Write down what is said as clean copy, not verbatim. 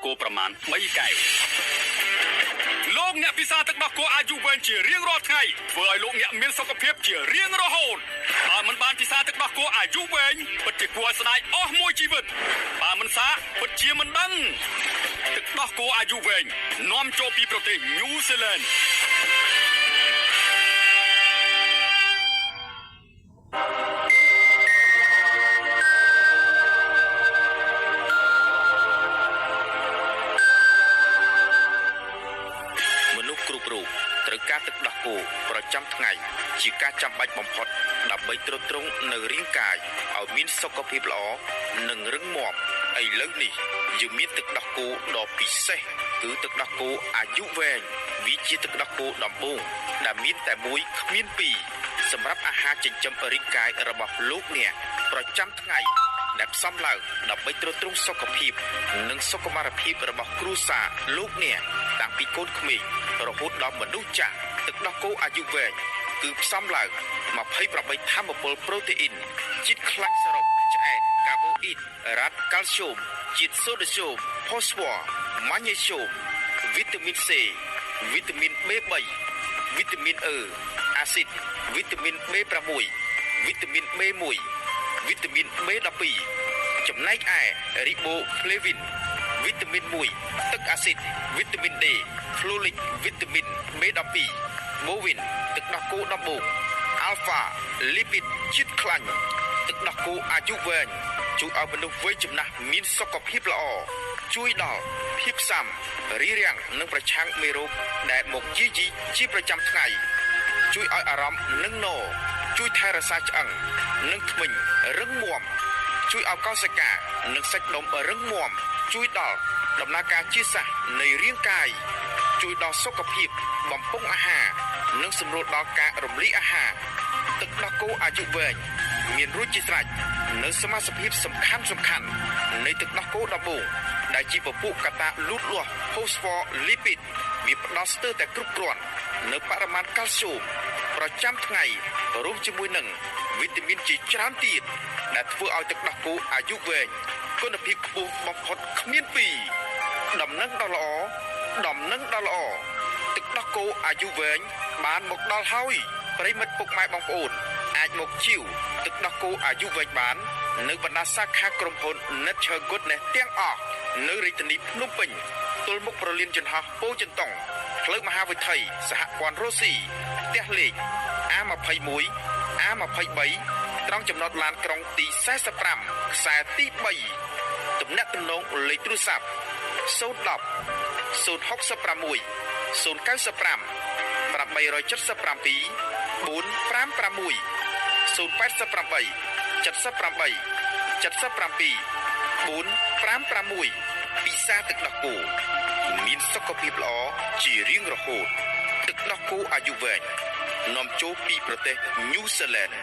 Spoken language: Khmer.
គោប្រមាណ3កែវលោកអ្នកពិសាទឹកដោះគោអាយុវែងជារៀងរាល់ថ្ងៃធ្វើឲ្យលោកអ្នកមានសុខភាពជារៀងរហូតបើមិនបានពិសាទឹកដោះគោអាយុវែងពិតជាគួរឲ្យស្ដាយអស់មួយជីវិតបើមិនសាពិតជាមិនដឹងទឹកដោះគោអាយុវែងនាំចូលពីប្រទេសញូហ្សេឡង់ត្រូវការទឹកដោះគោប្រចាំថ្ងៃជាការចាំបាច់បំផុតដើម្បីទ្រទ្រង់នៅរាងកាយឲ្យមានសុខភាពល្អនិងរឹងមាំឥឡូវនេះយើងមានទឹកដោះគោដ៏ពិសេសគឺទឹកដោះគោអាយុវែងវាជាទឹកដោះគោដំបូងដែលមានតែមួយគ្មានពីរសម្រាប់អាហារចិញ្ចឹមរាងកាយរបស់លោកអ្នកប្រចាំថ្ងៃដែលផ្សំឡើងដើម្បីទ្រទ្រង់សុខភាពនិងសុខុមាលភាពរបស់គ្រួសារលោកអ្នកតាំងពីកូនក្មេងរហូតដល់មនុស្សចាស់ទឹកដោះគោអាយុវែងគឺផ្សំឡើង28ថាមពលប្រូតេអ៊ីនជាតិខ្លាញ់សរុបឆ្អែតកាបូអ៊ីតរ៉ាត់កាល់ស្យូមជាតិសូដ្យូមផូស្វ័រម៉ាញ៉េស្យូមវីតាមីន C វីតាមីន B3 វីតាមីន E អាស៊ីតវីតាមីន B6 វីតាមីន B1 វីតាមីន B12 ចំណែកឯរីបូផ្លេវីនវីតាមីន1ទឹកអាស៊ីតវីតាមីន D ហ្វ្លូលិកវីតាមីន B12 បូវីនទឹកដោះគោដំបូងអាល់ហ្វាលីពីតជាតិខ្លាញ់ទឹកដោះគោអាយុវែងជួយឲ្យមនុស្សវ័យចំណាស់មានសុខភាពល្អជួយដល់ភាពស៊ាំរីរាំងនិងប្រឆាំងមេរោគដែលមកយាយីជាប្រចាំថ្ងៃជួយឲ្យអារម្មណ៍នឹងណជួយថែរក្សាឆ្អឹងនិងធ្មេញរឹងមាំជួយឲ្យកោសិកានិងសាច់ដុំរឹងមាំជួយដល់ដំណើរការជាសះនៃរាងកាយជួយដល់សុខភាពបំពង់អាហារនិងសម្រួលដល់ការរំលាយអាហារទឹកដោះគោអាយុវែងមានរសជាតិស្រេចនៅសមាសភាពសំខាន់នៃទឹកដោះគោដំបូងដែលជាពពួកកត្តាលូតលាស់ផូស្វ័រលីពីតវាផ្ដល់ស្ទើរតែគ្រប់គ្រាន់នៅបរិមាណកាល់ស្យូមប្រចាំថ្ងៃរួមជាមួយនឹងវីតាមីនជាច្រើនទៀតដែលធ្វើឲ្យទឹកដោះគោអាយុវែងគុណភាពខ្ពស់បំផុតគ្មានពីរដំណឹងដ៏ល្អទឹកដោះគោអាយុវែងបានមកដល់ហើយប្រិមិត្តពុកម៉ែបងប្អូនអាចមកជាវទឹកដោះគោអាយុវែងបាននៅបណ្ដាសាខាក្រុមហ៊ុន Nature Goodness ទាំងអស់នៅរាជធានីភ្នំពេញទល់មុខប្រលានយន្តហោះពោធិ៍ចិនតុងផ្លូវមហាវិថីសហព័ន្ធរ៉ូស៊ីផ្ទះលេខ A21 A23 ត្រង់ចំណតឡានក្រុងទី45ខ្សែទី3ទំនាក់ទំនងលេខទូរស័ព្ទ010 066 095 877 456 088 78 77 456ពិសាទឹកដោះគោមានសុខភាពល្អជារៀងរហូតទឹកដោះគោអាយុវែងនាំចូលពីប្រទេសញូហ្សេឡង់